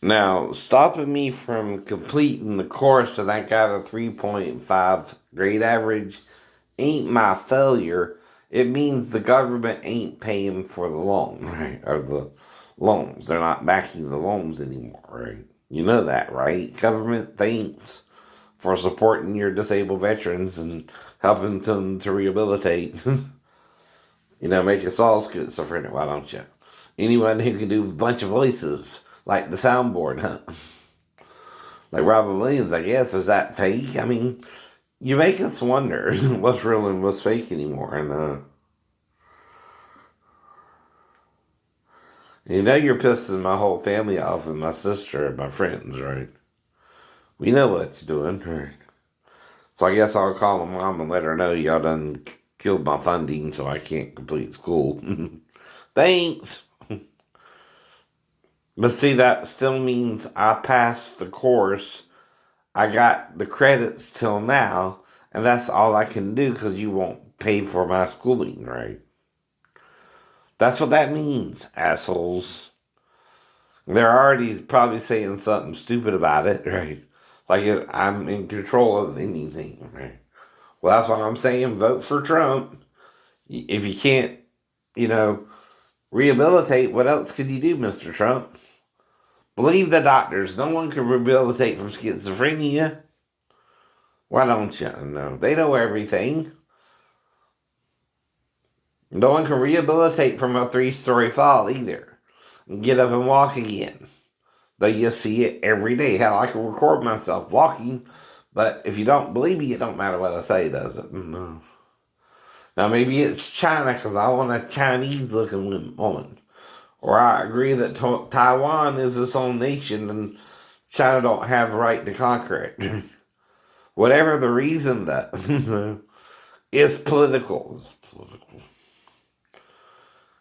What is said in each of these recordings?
Now, stopping me from completing the course that I got a 3.5 grade average ain't my failure. It means the government ain't paying for the loan, right? Or the loans. They're not backing the loans anymore, right? You know that, right? Government thanks for supporting your disabled veterans and helping them to rehabilitate. Make us all schizophrenic, why don't you? Anyone who can do a bunch of voices, like the soundboard, huh? Like Robin Williams, I guess, is that fake? I mean, you make us wonder what's real and what's fake anymore. And you're pissing my whole family off and my sister and my friends, right? We know what you're doing, right? So I guess I'll call my mom and let her know y'all done killed my funding so I can't complete school. Thanks. But see, that still means I passed the course. I got the credits till now, and that's all I can do because you won't pay for my schooling, right? That's what that means, assholes. They're already probably saying something stupid about it, right? Like I'm in control of anything, right? Well, that's what I'm saying. Vote for Trump. If you can't, you know, rehabilitate, what else could you do, Mr. Trump? Believe the doctors. No one can rehabilitate from schizophrenia. Why don't you know? They know everything. No one can rehabilitate from a 3-story fall either. And get up and walk again. Though you see it every day. Hell, I can record myself walking, but if you don't believe me, it don't matter what I say, does it? No. Now maybe it's China because I want a Chinese-looking woman, or I agree that Taiwan is its own nation and China don't have a right to conquer it. Whatever the reason that it's political. It's political.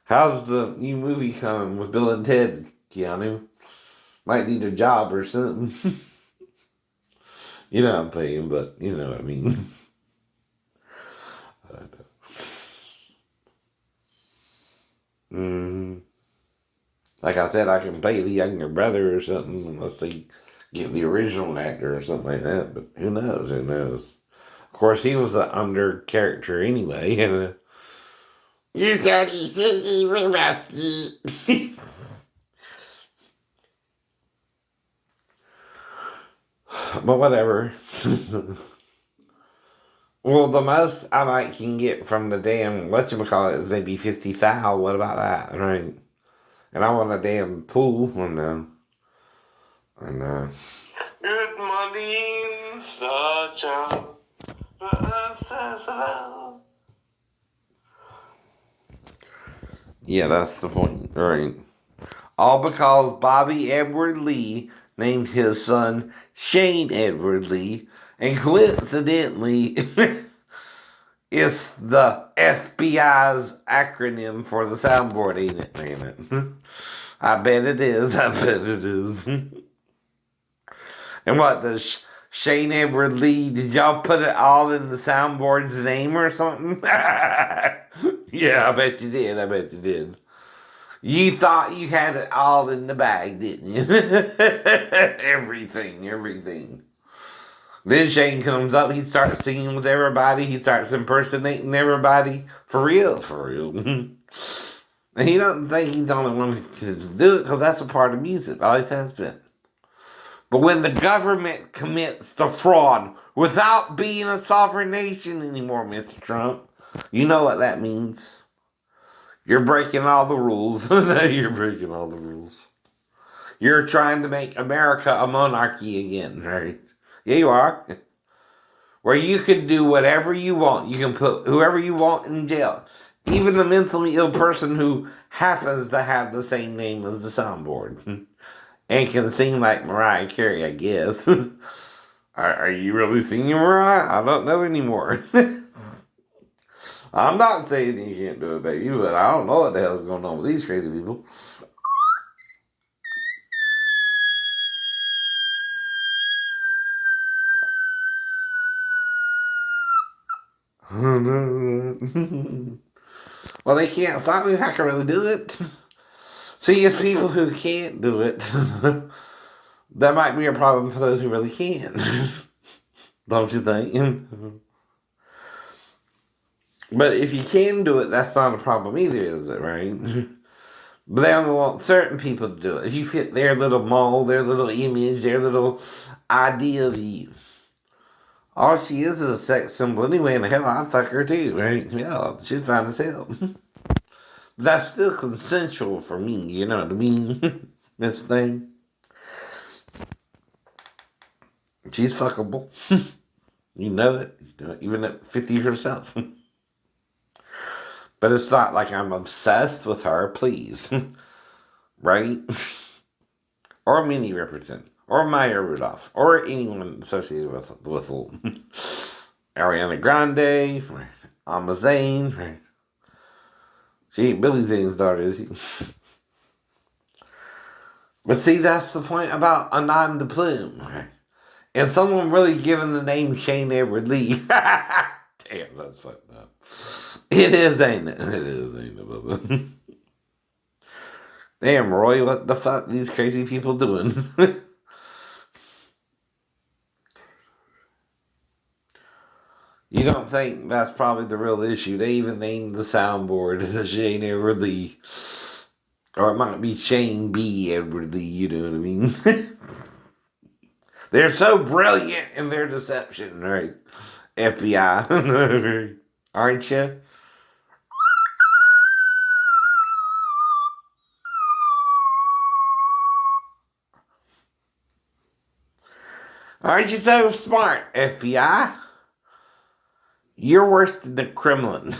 How's the new movie coming with Bill and Ted, Keanu? Might need a job or something. You know what I'm paying, but you know what I mean. mm. Like I said, I can pay the younger brother or something unless they get the original actor or something like that. But who knows? Who knows? Of course, he was an under character anyway. You thought he said he was rusty. But whatever. Well, the most I might can get from the damn whatchamacallit is maybe 50,000. What about that, right? And I want a damn pool. And good morning, sunshine. Yeah, that's the point, right? All because Bobby Edward Lee named his son Shane Edward Lee, and coincidentally, it's the FBI's acronym for the soundboard, ain't it? I bet it is. I bet it is. And what, the Shane Edward Lee, did y'all put it all in the soundboard's name or something? Yeah, I bet you did. I bet you did. You thought you had it all in the bag, didn't you? Everything, everything. Then Shane comes up, he starts singing with everybody, he starts impersonating everybody. For real, for real. And he doesn't think he's the only one who can do it because that's a part of music, always has been. But when the government commits the fraud without being a sovereign nation anymore, Mr. Trump, you know what that means. You're breaking all the rules. You're breaking all the rules. You're trying to make America a monarchy again, right? Yeah, you are. Where you can do whatever you want. You can put whoever you want in jail. Even the mentally ill person who happens to have the same name as the soundboard. And can sing like Mariah Carey, I guess. Are you really singing Mariah? I don't know anymore. I'm not saying you can't do it, baby, but I don't know what the hell's going on with these crazy people. Well, they can't stop me if I can really do it. See, it's people who can't do it. That might be a problem for those who really can. Don't you think? But if you can do it, that's not a problem either, is it, right? But they only want certain people to do it. If you fit their little mold, their little image, their little idea of you. All she is a sex symbol anyway, and hell, I'd fuck her too, right? Yeah, she's fine as hell. That's still consensual for me, you know what I mean? This thing. She's fuckable. You know it. Even at 50 herself. But it's not like I'm obsessed with her, please. Right? Or Minnie Riperton. Or Maya Rudolph. Or anyone associated with Ariana Grande. Right? Alma Zane. Right? She ain't Billy Zane's daughter, is she? But see, that's the point about Anand the Plume. Right? And someone really given the name Shane Edward Lee. Damn, that's fucked up. It is, ain't it? It is, ain't it, Bubba? Damn, Roy, what the fuck these crazy people doing? You don't think that's probably the real issue? They even named the soundboard Shane Edward Lee. Or it might be Shane B. Edward Lee, you know what I mean? They're so brilliant in their deception, right? FBI. Aren't you? Aren't you so smart, FBI? You're worse than the Kremlin.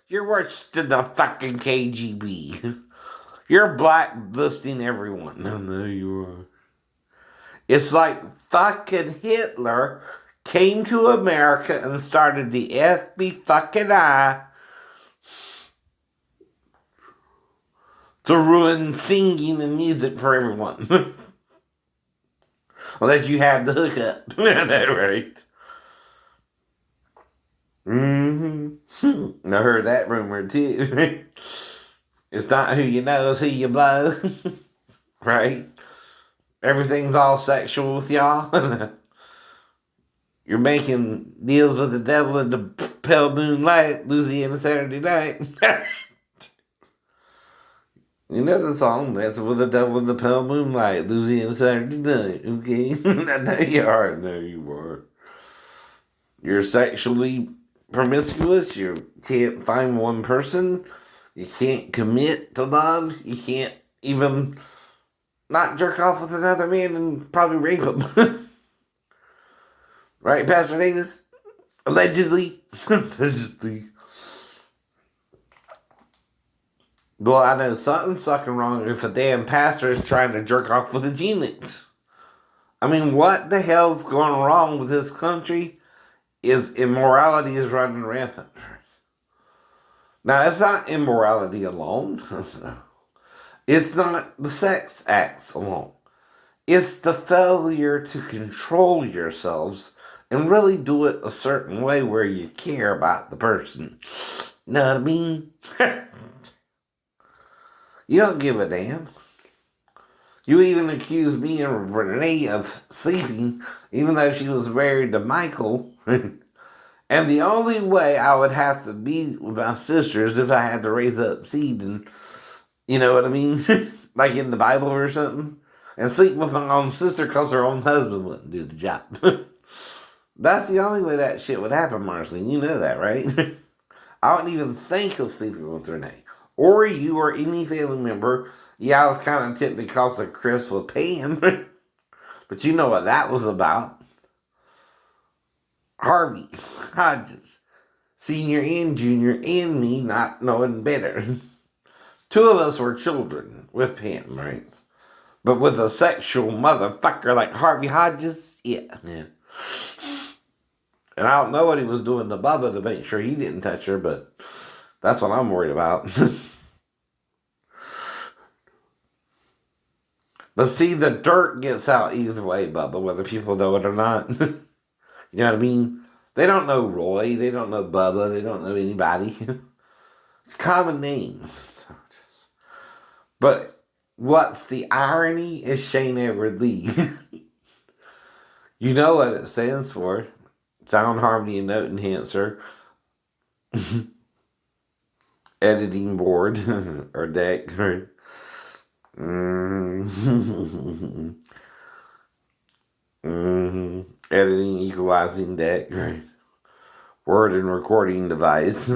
You're worse than the fucking KGB. You're blacklisting everyone. I know you are. It's like fucking Hitler came to America and started the FBI fucking I to ruin singing and music for everyone. Unless you have the hookup. Right? Mm-hmm. I heard that rumor too. It's not who you know, it's who you blow. Right? Everything's all sexual with y'all. You're making deals with the devil in the pale moonlight, Louisiana Saturday night. You know the song, that's with the devil in the pale moonlight, Louisiana Saturday night, okay? I know you are, I know you are. You're sexually promiscuous, you can't find one person, you can't commit to love, you can't even not jerk off with another man and probably rape him. Right, Pastor Davis? Allegedly. Allegedly. Well, I know something's fucking wrong if a damn pastor is trying to jerk off with a genius. I mean, what the hell's going wrong with this country is immorality is running rampant. Now, it's not immorality alone. It's not the sex acts alone. It's the failure to control yourselves and really do it a certain way where you care about the person. Know what I mean? You don't give a damn. You even accused me and Renee of sleeping, even though she was married to Michael. And the only way I would have to be with my sister is if I had to raise up seed and, you know what I mean? Like in the Bible or something. And sleep with my own sister because her own husband wouldn't do the job. That's the only way that shit would happen, Marceline. You know that, right? I wouldn't even think of sleeping with Renee. Or you or any family member. Yeah, I was kind of tempted because of Chris with Pam. But you know what that was about. Harvey Hodges. Senior and junior and me not knowing better. Two of us were children with Pam, right? But with a sexual motherfucker like Harvey Hodges, yeah. And I don't know what he was doing to Bubba to make sure he didn't touch her, but that's what I'm worried about. But see, the dirt gets out either way, Bubba, whether people know it or not. You know what I mean? They don't know Roy, they don't know Bubba, they don't know anybody. It's a common name. But what's the irony is Shane Edward Lee. You know what it stands for. Sound harmony and note enhancer. Editing board or deck. Editing equalizing deck. Word and recording device.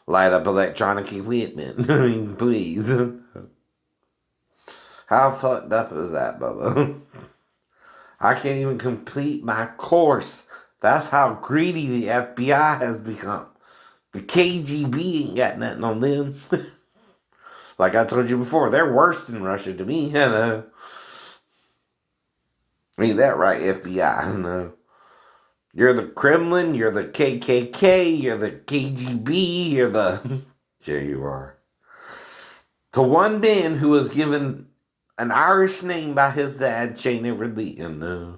Light up electronic equipment. I mean, please. How fucked up is that, Bubba? I can't even complete my course. That's how greedy the FBI has become. The KGB ain't got nothing on them. Like I told you before, they're worse than Russia to me. Ain't that right, FBI? No. You're the Kremlin, you're the KKK, you're the KGB, you're the... Here you are. To one man who was given an Irish name by his dad, Shane Edward Lee. No.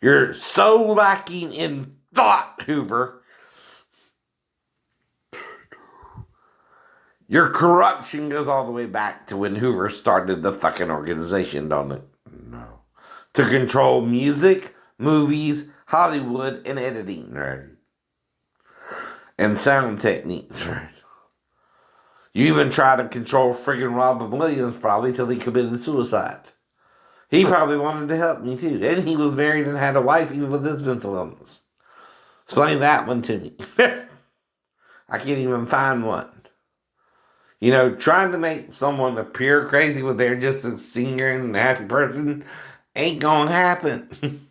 You're so lacking in thought, Hoover. Your corruption goes all the way back to when Hoover started the fucking organization, don't it? No. To control music, movies, Hollywood, and editing, right? And sound techniques, right? You even tried to control friggin' Robin Williams probably till he committed suicide. He probably wanted to help me too. And he was married and had a wife even with his mental illness. Explain that one to me. I can't even find one. You know, trying to make someone appear crazy when they're just a singer and a happy person ain't gonna happen.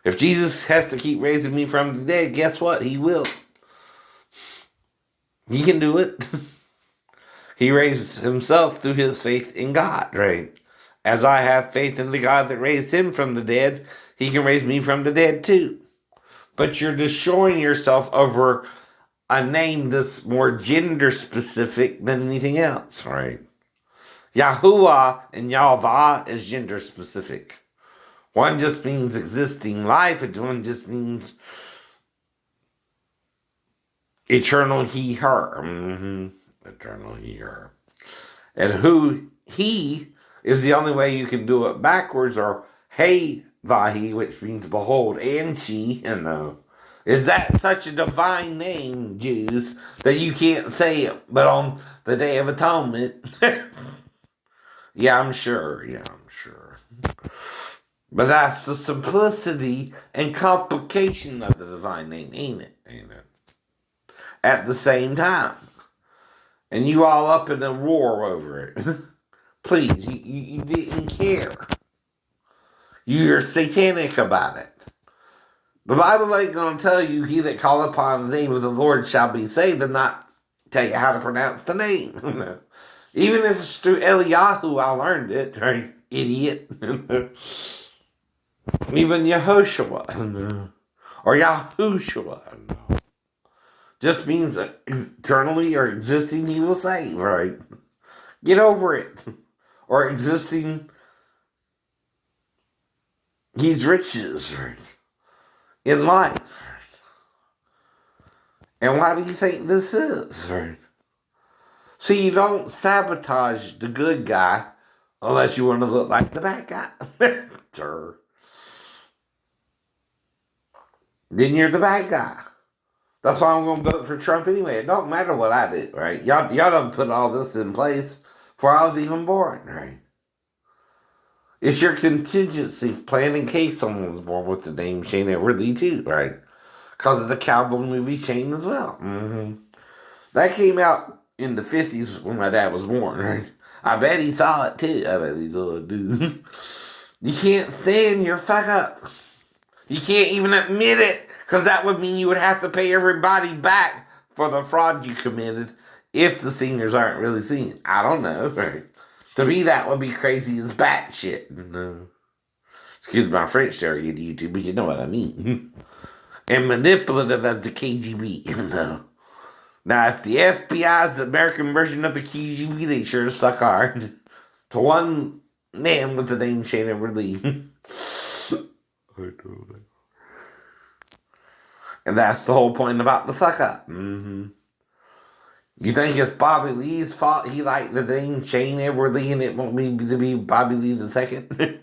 If Jesus has to keep raising me from the dead, guess what? He will. He can do it. He raised himself through his faith in God, right? As I have faith in the God that raised him from the dead, he can raise me from the dead too. But you're destroying yourself over a name that's more gender specific than anything else, right? Yahuwah and Yahweh is gender specific. One just means existing life, and one just means eternal he, her. Eternal he, her. And who he is the only way you can do it backwards, or hey Vahi, which means behold, and she, is that such a divine name, Jews, that you can't say it but on the Day of Atonement? Yeah, I'm sure. But that's the simplicity and complication of the divine name, ain't it? At the same time. And you all up in a roar over it. Please, you didn't care. You're satanic about it. The Bible ain't going to tell you, he that calleth upon the name of the Lord shall be saved, and not tell you how to pronounce the name. Even if it's through Eliyahu, I learned it, right? Idiot. Even Yehoshua. Or Yahushua. Just means eternally or existing he will save, right? Get over it. Or existing he's riches, right? In life. And why do you think this is, right? See, you don't sabotage the good guy unless you want to look like the bad guy. Sure. Then you're the bad guy. That's why I'm going to vote for Trump anyway. It don't matter what I do, right? Y'all done put all this in place before I was even born, right? It's your contingency plan in case someone was born with the name Shane Edward Lee too, right? Because of the cowboy movie Shane as well. That came out in the 50s when my dad was born, right? I bet he saw it too. I bet he's a dude. You can't stand your fuck up. You can't even admit it, because that would mean you would have to pay everybody back for the fraud you committed if the seniors aren't really seen. I don't know. Right? To me, that would be crazy as batshit. No. Excuse my French there, you YouTube, but you know what I mean. And manipulative as the KGB. No. Now, if the FBI is the American version of the KGB, they sure suck hard. To one man with the name Shane Edward Lee. And that's the whole point about the fuck up. You think it's Bobby Lee's fault he liked the name Shane Edward Lee and it won't be to be Bobby Lee the second?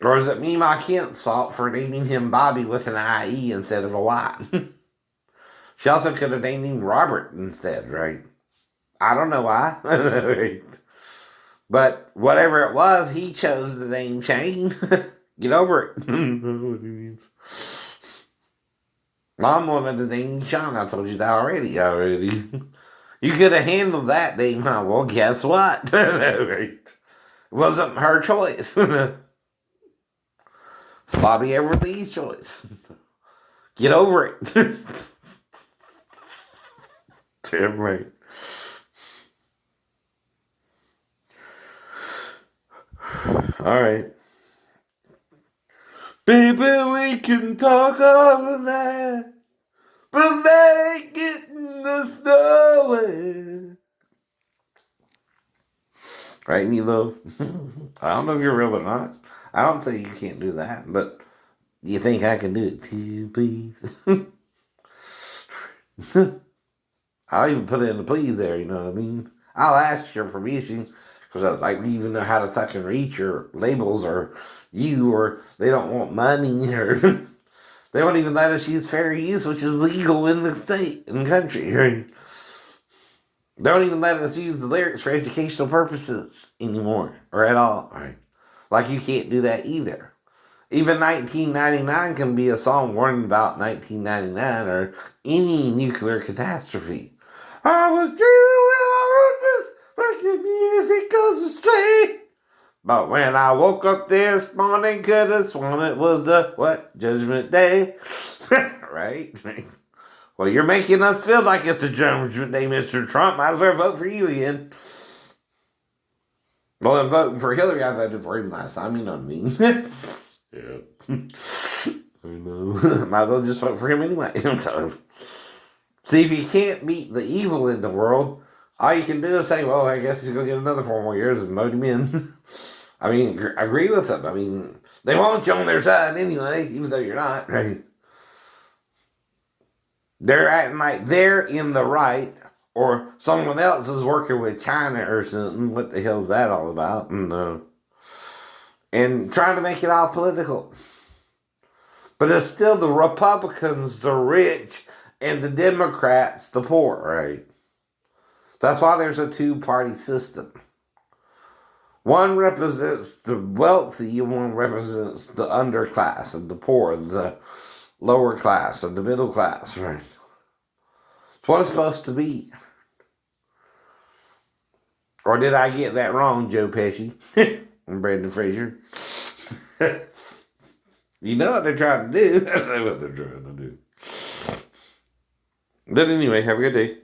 Or is it Mima Kent's fault for naming him Bobby with an IE instead of a Y? She also could have named him Robert instead, right? I don't know why. Right. But whatever it was, he chose the name Shane. Get over it. What he means. Mom wanted the name Sean. I told you that already. You could have handled that name, huh? Well, guess what? Right. It wasn't her choice. It's Bobby Edward Lee's choice. Get over it. Damn right. All right. Baby, we can talk all night, but that ain't getting us nowhere. Right, Nilo? I don't know if you're real or not. I don't say you can't do that, but you think I can do it too, please? I'll even put it in the please there, you know what I mean? I'll ask your permission, because like we even know how to fucking reach your labels or you, or they don't want money, or they won't even let us use fair use, which is legal in the state and country, right? They don't even let us use the lyrics for educational purposes anymore, or at all, right? Like you can't do that either. Even 1999 can be a song warning about 1999 or any nuclear catastrophe. I was dreaming when I wrote this, but your music goes astray. But when I woke up this morning, could have sworn it was the, what, Judgment Day? Right? Well, you're making us feel like it's the Judgment Day, Mr. Trump. Might as well vote for you again. Well, I'm voting for Hillary. I voted for him last time, you know what I mean? Yeah. I know. Might as well just vote for him anyway. See, if you can't beat the evil in the world, all you can do is say, well, I guess he's going to get another 4 more years and vote him in. I mean, I agree with them. I mean, they want you on their side anyway, even though you're not, right? They're acting like they're in the right, or someone else is working with China or something. What the hell's that all about? And trying to make it all political. But it's still the Republicans, the rich, and the Democrats, the poor, right? That's why there's a two-party system. One represents the wealthy, and one represents the underclass and the poor, the lower class and the middle class, right? It's what it's supposed to be. Or did I get that wrong, Joe Pesci? And Brandon Fraser? You know what they're trying to do. I know what they're trying to do. But anyway, have a good day.